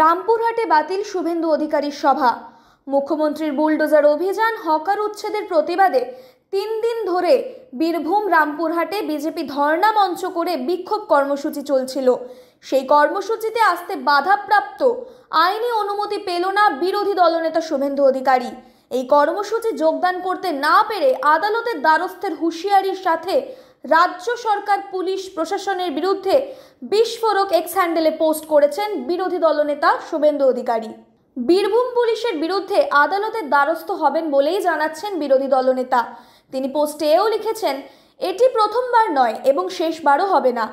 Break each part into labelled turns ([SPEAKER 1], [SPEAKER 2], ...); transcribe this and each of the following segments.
[SPEAKER 1] রামপুরহাটে বাতিল শুভেন্দু অধিকারীর সভা। মুখ্যমন্ত্রীর বুলডোজার অভিযান, হকার উচ্ছেদের প্রতিবাদে 3 দিন ধরে বীরভূম রামপুরহাটে বিজেপি ধর্ণা মঞ্চ করে বিক্ষোভ কর্মসূচি চলছিল। সেই কর্মসূচিতে আসতে বাধাপ্রাপ্ত, আইনি অনুমতি পেল না বিরোধী দলনেতা শুভেন্দু অধিকারী। এই কর্মসূচি যোগদান করতে না পেরে আদালতের দ্বারস্থের হুঁশিয়ারির সাথে রাজ্য সরকার, পুলিশ প্রশাসনের বিরুদ্ধে বিস্ফোরক এক্স হ্যান্ডেলে পোস্ট করেছেন বিরোধী দলনেতা শুভেন্দু অধিকারী। বীরভূম পুলিশের বিরুদ্ধে আদালতের দ্বারস্থ হবেন বলেই জানাচ্ছেন বিরোধী দলনেতা। তিনি পোস্টে এও লিখেছেন, এটি প্রথমবার নয় এবং শেষবারও হবে না।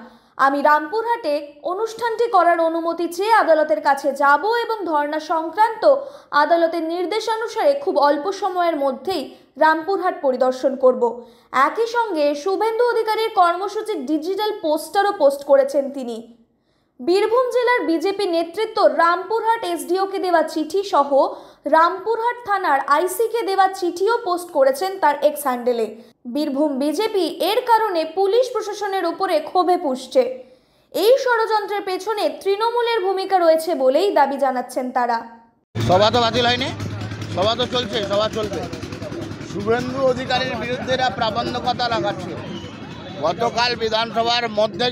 [SPEAKER 1] আমি রামপুরহাটে অনুষ্ঠানটি করার অনুমতি চেয়ে আদালতের কাছে যাব এবং ধর্ণা সংক্রান্ত আদালতের নির্দেশানুসারে খুব অল্প সময়ের মধ্যেই রামপুরহাট পরিদর্শন করব। একই সঙ্গে শুভেন্দু অধিকারীর কর্মসূচির ডিজিটাল পোস্টারও পোস্ট করেছেন তিনি। বীরভূম জেলার বিজেপি নেতৃত্ব রামপুরহাট এসডিওকে দেওয়া চিঠি সহ রামপুরহাট থানার আইসিকে দেওয়া চিঠিও পোস্ট করেছেন তার এক্স হ্যান্ডেলে। বীরভূম বিজেপি এর কারণে পুলিশ প্রশাসনের উপরে ক্ষোভে পুষছে। এই ষড়যন্ত্রের পেছনে তৃণমূলের ভূমিকা রয়েছে বলেই দাবি জানাচ্ছেন তারা।
[SPEAKER 2] সভা তো বাতিল হয়নি, সভা তো চলছে, সভা চলবে। শুভেন্দু অধিকারীর বিরুদ্ধে এরা প্রাবন্ধিকতা লাগাচ্ছে। গতকাল বিধানসভার মধ্যে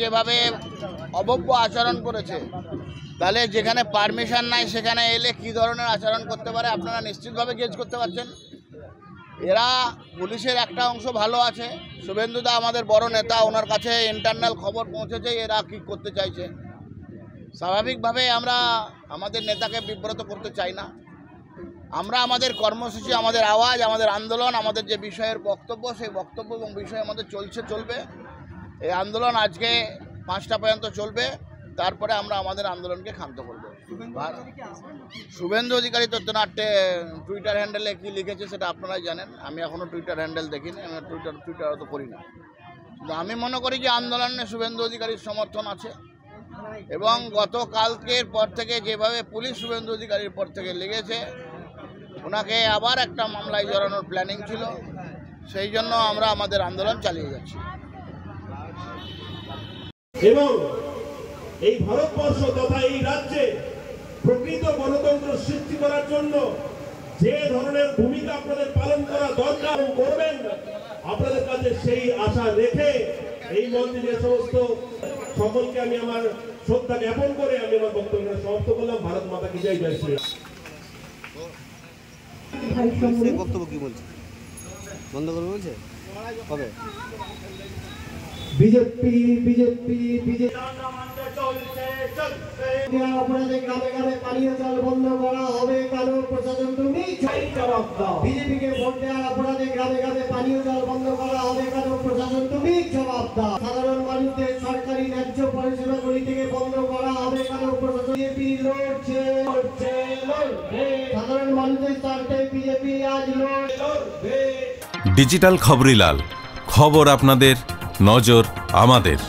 [SPEAKER 2] যেভাবে অভব্য আচরণ করেছে, তাহলে যেখানে পারমিশন নাই সেখানে এলে কি ধরনের আচরণ করতে পারে আপনারা নিশ্চিতভাবে গেজ করতে পারছেন। এরা পুলিশের একটা অংশ ভালো আছে, শুভেন্দুদা আমাদের বড় নেতা, ওনার কাছে ইন্টারনাল খবর পৌঁছেছে এরা কি করতে চাইছে। স্বাভাবিকভাবে আমরা আমাদের নেতাকে বিব্রত করতে চাই না। আমরা আমাদের কর্মসূচি, আমাদের আওয়াজ, আমাদের আন্দোলন, আমাদের যে বিষয়ের বক্তব্য, সেই বক্তব্য এবং বিষয় আমাদের চলবে। এই আন্দোলন আজকে 5টা পর্যন্ত চলবে, তারপরে আমরা আমাদের আন্দোলনকে ক্ষান্ত করব। শুভেন্দু অধিকারী তো তোমার টুইটার হ্যান্ডেলে কি লিখেছে সেটা আপনারাই জানেন। আমি এখনও টুইটার হ্যান্ডেল দেখিনি, আমি টুইটার তো করি না। কিন্তু আমি মনে করি যে আন্দোলনে শুভেন্দু অধিকারীর সমর্থন আছে এবং গতকালকের পর থেকে যেভাবে পুলিশ শুভেন্দু অধিকারীর পর থেকে লেগেছে, ওনাকে আবার একটা মামলায় জড়ানোর প্ল্যানিং ছিল। সেই জন্য আমরা আমাদের আন্দোলন চালিয়ে যাচ্ছি।
[SPEAKER 3] এবং এই ভারতবর্ষ তথা এই রাজ্যে প্রকৃত গণতন্ত্র সৃষ্টি করার জন্য যে ধরনের ভূমিকা আপনাদের পালন করা দরকার করবেন, আপনাদের কাছে সেই আশা রেখে এই মন্দিরের সমস্ত সকলকে আমি আমার শ্রদ্ধা জ্ঞাপন করে আমি আমার বক্তব্য সমাপ্ত করলাম। ভারত মাতা কি জয়, জয় শ্রী রাম।
[SPEAKER 4] বক্তব্য কি বলছে? বন্ধ করবে বলছে? হবে
[SPEAKER 5] বিজেপি অপরাধে গ্রামে গ্রামে পানীয় জল বন্ধ করা হবে কেন? প্রশাসন তুমি জবাব দাও। বিজেপিকে ভোট দেওয়ার অপরাধে গ্রামে গ্রামে পানীয় জল বন্ধ করা হবে কেন? প্রশাসন তুমি জবাব দাও। সাধারণ মানুষদের সরকারি ন্যায্য পরিষেবাগুলি থেকে বন্ধ করা হবে কেন? প্রশাসন বিজেপি লড়ছে। সাধারণ মানুষের স্বার্থে বিজেপি আজ লড়বে।
[SPEAKER 6] ডিজিটাল খবরিলাল, খবর আপনাদের, নজর আমাদের।